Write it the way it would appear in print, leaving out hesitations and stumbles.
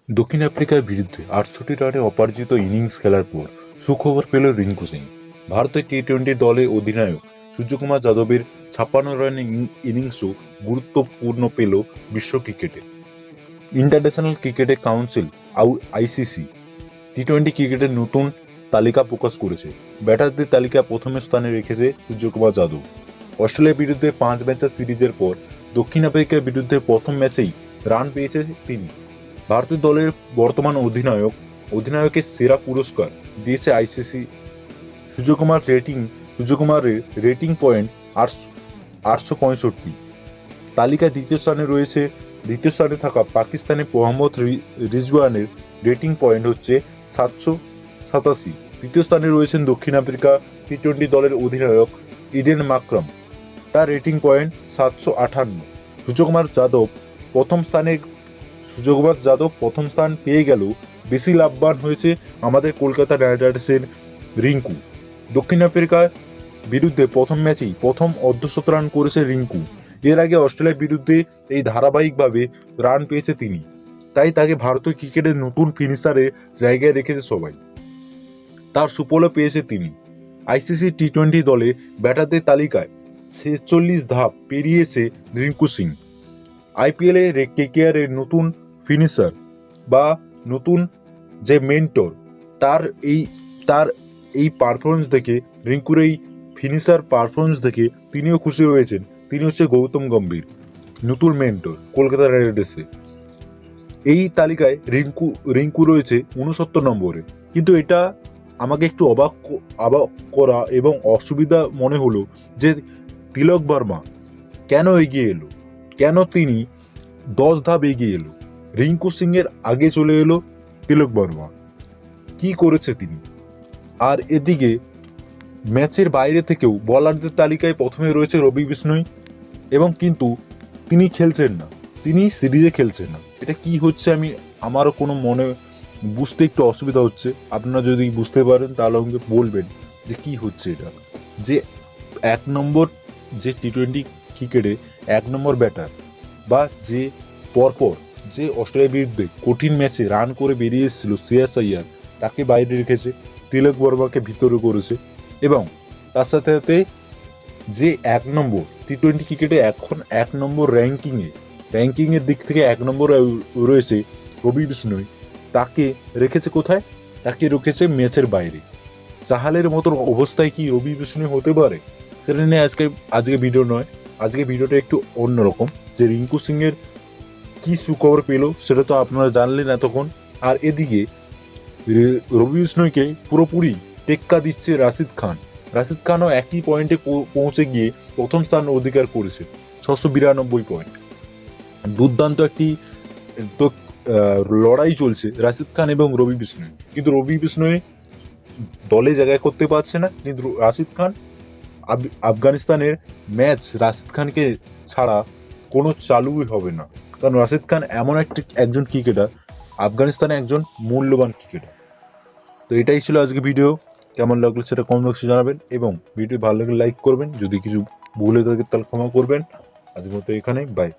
দক্ষিণ আফ্রিকার বিরুদ্ধে ৬৮ রানে অপরাজিত ইনিংস খেলার পর সুখবর পেল রিঙ্কু সিং। ভারতের টি-20 দলে অধিনায়ক সূর্যকুমার যাদবের ৫৬ রানের ইনিংসও গুরুত্বপূর্ণ পেল বিশ্ব ক্রিকেটে। ইন্টারন্যাশনাল ক্রিকেট কাউন্সিল আইসিসি টি-20 ক্রিকেটের নতুন তালিকা প্রকাশ করেছে। ব্যাটারদের তালিকা প্রথম স্থানে রেখেছে সূর্যকুমার যাদব। অস্ট্রেলিয়ার বিরুদ্ধে ৫ ম্যাচের সিরিজের পর দক্ষিণ আফ্রিকার বিরুদ্ধে প্রথম ম্যাচেই রান পেয়েছে তিনি। ভারতীয় দলের বর্তমান অধিনায়কের সেরা পুরস্কার দিয়েছে আইসিসি। সূর্যকুমারের রেটিং পয়েন্ট ৮৬৫। তালিকায় দ্বিতীয় স্থানে থাকা পাকিস্তানের মোহাম্মদ রিজওয়ানের রেটিং পয়েন্ট হচ্ছে ৭৮৭। তৃতীয় স্থানে রয়েছেন দক্ষিণ আফ্রিকা টি-20 দলের অধিনায়ক ইডেন মাকরাম, তার রেটিং পয়েন্ট ৭৫৮। সূর্যকুমার যাদব প্রথম স্থান পেয়ে গেল। বেশি লাভবান হয়েছে আমাদের কলকাতা নাইট রাইডার্সের রিঙ্কু। দক্ষিণ আফ্রিকার বিরুদ্ধে প্রথম ম্যাচেই প্রথম অর্ধশত রান করেছে রিঙ্কু। এর আগে অস্ট্রেলিয়ার বিরুদ্ধে এই ধারাবাহিকভাবে রান পেয়েছে তিনি, তাই তাকে ভারতীয় ক্রিকেটের নতুন ফিনিশারে জায়গায় রেখেছে সবাই। তার সুফলও পেয়েছে তিনি। আইসিসি টি-20 দলে ব্যাটারদের তালিকায় ৪৬ ধাপ পেরিয়েছে রিঙ্কু সিং। আইপিএলে কেকেআরের নতুন ফিনিশার বা নতুন যে মেন্টর, তার এই পারফরমেন্স দেখে, রিঙ্কুর এই ফিনিশার পারফরমেন্স দেখে তিনিও খুশি হয়েছেন। তিনি হচ্ছে গৌতম গম্ভীর, নতুন মেন্টর কলকাতা নাইট রাইডার্সে। এই তালিকায় রিঙ্কু রয়েছে ৬৯ নম্বরে। কিন্তু এটা আমাকে একটু অবাক করা এবং অসুবিধা মনে হলো যে তিলক বর্মা কেন এগিয়ে এলো, কেন তিনি ১০ ধাপ এগিয়ে এলো। রিঙ্কু সিং এর আগে চলে এলো তিলক বর্মা, কি করেছে তিনি? আর এদিকে ম্যাচের বাইরে থেকেও বলারদের তালিকায় প্রথমে রয়েছে রবি বিষ্ণই, এবং কিন্তু তিনি খেলছেন না, তিনি সিরিজে খেলছেন না। এটা কি হচ্ছে আমারও কোনো মনে বুঝতে একটু অসুবিধা হচ্ছে। আপনারা যদি বুঝতে পারেন তাহলে আমাকে বলবেন যে কি হচ্ছে এটা। যে ১ নম্বর, যে টি-20 ক্রিকেটে ১ নম্বর ব্যাটার, বা যে পরপর যে অস্ট্রেলিয়ার বিরুদ্ধে কঠিন ম্যাচে রান করে বেরিয়ে এসেছিল শ্রেয়াস আইয়ার, তাকে বাইরে রেখেছে, তিলক বর্মাকে ভিতরে করেছে। এবং তার সাথে সাথে যে ১ নম্বর টি-20 ক্রিকেটে এখন ১ নম্বর র্যাঙ্কিংয়ের দিক থেকে ১ নম্বর রয়েছে রবি বিষ্ণই, তাকে রেখেছে কোথায়? তাকে রেখেছে ম্যাচের বাইরে। চাহালের মতন অবস্থায় কি রবি বিষ্ণই হতে পারে? সেটা নিয়ে আজকে ভিডিও নয়, আজকে ভিডিওটা একটু অন্যরকম। যে রিঙ্কু সিং এর কি সুখবর পেল সেটা তো আপনারা জানলেন এতক্ষণ। আর এদিকে রবি বিষ্ণইকে পুরোপুরি টেক্কা দিচ্ছে রাশিদ খানও একই পয়েন্টে পৌঁছে গিয়ে প্রথম স্থান অধিকার করেছে, ৬৯২ পয়েন্ট। দুর্দান্ত একটি লড়াই চলছে রাশিদ খান এবং রবি বিষ্ণই। কিন্তু রবি বিষ্ণই দলে জায়গায় করতে পারছে না, কিন্তু রাশিদ খান আফগানিস্তানের ম্যাচ রাশিদ খানকে ছাড়া কোনো চালুই হবে না। কারণ রাশিদ খান এমন একজন ক্রিকেটার, আফগানিস্তানে একজন মূল্যবান ক্রিকেটার। তো এটাই ছিল আজকে ভিডিও। কেমন লাগলো সেটা কমেন্ট বক্সে জানাবেন, এবং ভিডিও ভালো লাগলে লাইক করবেন। যদি কিছু ভুল হয়ে থাকে তাহলে ক্ষমা করবেন। আজকের মতো এখানেই, বাই।